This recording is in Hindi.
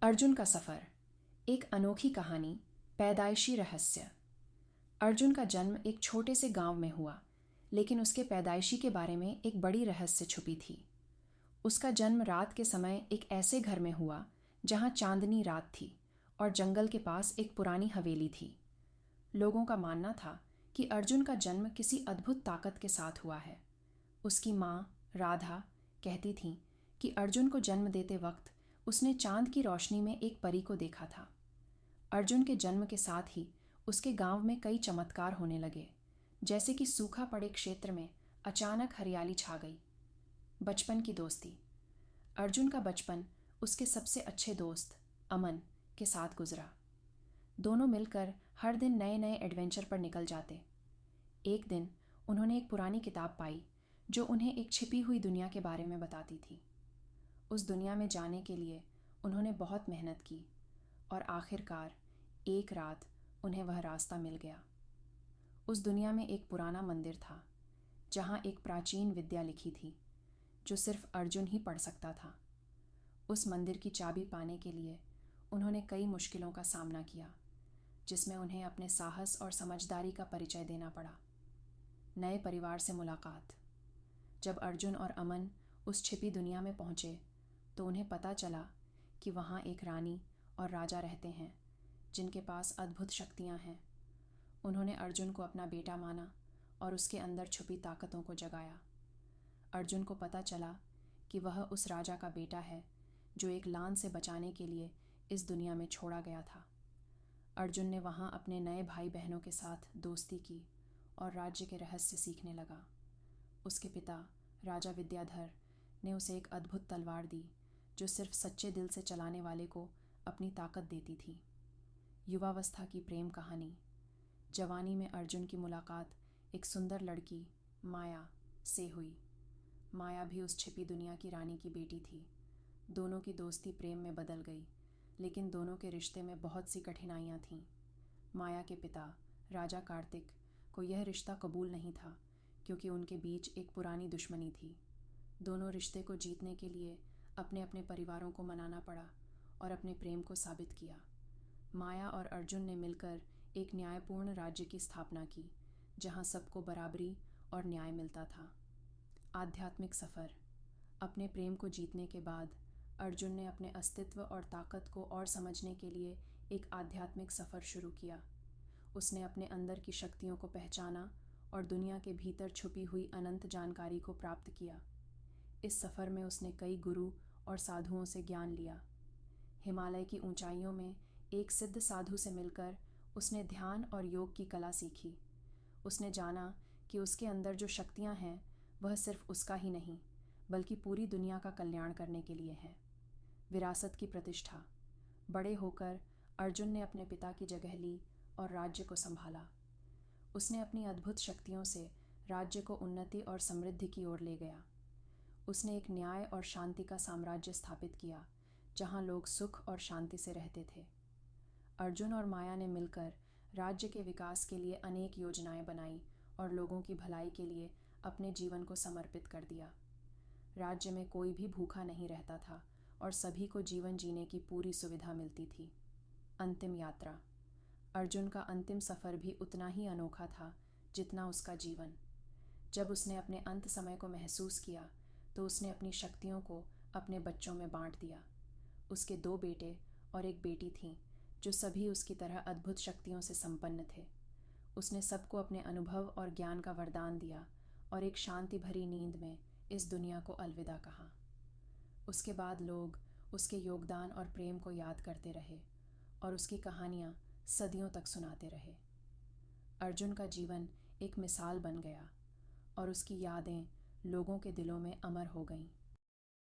अर्जुन का सफ़र, एक अनोखी कहानी, पैदाइशी रहस्य। अर्जुन का जन्म एक छोटे से गांव में हुआ, लेकिन उसके पैदाइशी के बारे में एक बड़ी रहस्य छुपी थी। उसका जन्म रात के समय एक ऐसे घर में हुआ जहां चांदनी रात थी और जंगल के पास एक पुरानी हवेली थी। लोगों का मानना था कि अर्जुन का जन्म किसी अद्भुत ताकत के साथ हुआ है। उसकी माँ राधा कहती थी कि अर्जुन को जन्म देते वक्त उसने चांद की रोशनी में एक परी को देखा था। अर्जुन के जन्म के साथ ही उसके गांव में कई चमत्कार होने लगे, जैसे कि सूखा पड़े क्षेत्र में अचानक हरियाली छा गई। बचपन की दोस्ती। अर्जुन का बचपन उसके सबसे अच्छे दोस्त अमन के साथ गुजरा। दोनों मिलकर हर दिन नए नए एडवेंचर पर निकल जाते। एक दिन उन्होंने एक पुरानी किताब पाई जो उन्हें एक छिपी हुई दुनिया के बारे में बताती थी। उस दुनिया में जाने के लिए उन्होंने बहुत मेहनत की और आखिरकार एक रात उन्हें वह रास्ता मिल गया। उस दुनिया में एक पुराना मंदिर था जहाँ एक प्राचीन विद्या लिखी थी जो सिर्फ अर्जुन ही पढ़ सकता था। उस मंदिर की चाबी पाने के लिए उन्होंने कई मुश्किलों का सामना किया, जिसमें उन्हें अपने साहस और समझदारी का परिचय देना पड़ा। नए परिवार से मुलाकात। जब अर्जुन और अमन उस छिपी दुनिया में पहुँचे तो उन्हें पता चला कि वहाँ एक रानी और राजा रहते हैं जिनके पास अद्भुत शक्तियाँ हैं। उन्होंने अर्जुन को अपना बेटा माना और उसके अंदर छुपी ताकतों को जगाया। अर्जुन को पता चला कि वह उस राजा का बेटा है जो एक लान से बचाने के लिए इस दुनिया में छोड़ा गया था। अर्जुन ने वहाँ अपने नए भाई बहनों के साथ दोस्ती की और राज्य के रहस्य सीखने लगा। उसके पिता राजा विद्याधर ने उसे एक अद्भुत तलवार दी जो सिर्फ सच्चे दिल से चलाने वाले को अपनी ताकत देती थी। युवावस्था की प्रेम कहानी। जवानी में अर्जुन की मुलाकात एक सुंदर लड़की माया से हुई। माया भी उस छिपी दुनिया की रानी की बेटी थी। दोनों की दोस्ती प्रेम में बदल गई, लेकिन दोनों के रिश्ते में बहुत सी कठिनाइयाँ थीं। माया के पिता राजा कार्तिक को यह रिश्ता कबूल नहीं था क्योंकि उनके बीच एक पुरानी दुश्मनी थी। दोनों रिश्ते को जीतने के लिए अपने अपने परिवारों को मनाना पड़ा और अपने प्रेम को साबित किया। माया और अर्जुन ने मिलकर एक न्यायपूर्ण राज्य की स्थापना की जहां सबको बराबरी और न्याय मिलता था। आध्यात्मिक सफ़र। अपने प्रेम को जीतने के बाद अर्जुन ने अपने अस्तित्व और ताकत को और समझने के लिए एक आध्यात्मिक सफ़र शुरू किया। उसने अपने अंदर की शक्तियों को पहचाना और दुनिया के भीतर छुपी हुई अनंत जानकारी को प्राप्त किया। इस सफ़र में उसने कई गुरु और साधुओं से ज्ञान लिया। हिमालय की ऊंचाइयों में एक सिद्ध साधु से मिलकर उसने ध्यान और योग की कला सीखी। उसने जाना कि उसके अंदर जो शक्तियां हैं वह सिर्फ उसका ही नहीं बल्कि पूरी दुनिया का कल्याण करने के लिए है। विरासत की प्रतिष्ठा। बड़े होकर अर्जुन ने अपने पिता की जगह ली और राज्य को संभाला। उसने अपनी अद्भुत शक्तियों से राज्य को उन्नति और समृद्धि की ओर ले गया। उसने एक न्याय और शांति का साम्राज्य स्थापित किया जहां लोग सुख और शांति से रहते थे। अर्जुन और माया ने मिलकर राज्य के विकास के लिए अनेक योजनाएं बनाई और लोगों की भलाई के लिए अपने जीवन को समर्पित कर दिया। राज्य में कोई भी भूखा नहीं रहता था और सभी को जीवन जीने की पूरी सुविधा मिलती थी। अंतिम यात्रा। अर्जुन का अंतिम सफ़र भी उतना ही अनोखा था जितना उसका जीवन। जब उसने अपने अंत समय को महसूस किया तो उसने अपनी शक्तियों को अपने बच्चों में बांट दिया। उसके 2 बेटे और एक बेटी थीं जो सभी उसकी तरह अद्भुत शक्तियों से संपन्न थे। उसने सबको अपने अनुभव और ज्ञान का वरदान दिया और एक शांति भरी नींद में इस दुनिया को अलविदा कहा। उसके बाद लोग उसके योगदान और प्रेम को याद करते रहे और उसकी कहानियाँ सदियों तक सुनाते रहे। अर्जुन का जीवन एक मिसाल बन गया और उसकी यादें लोगों के दिलों में अमर हो गईं।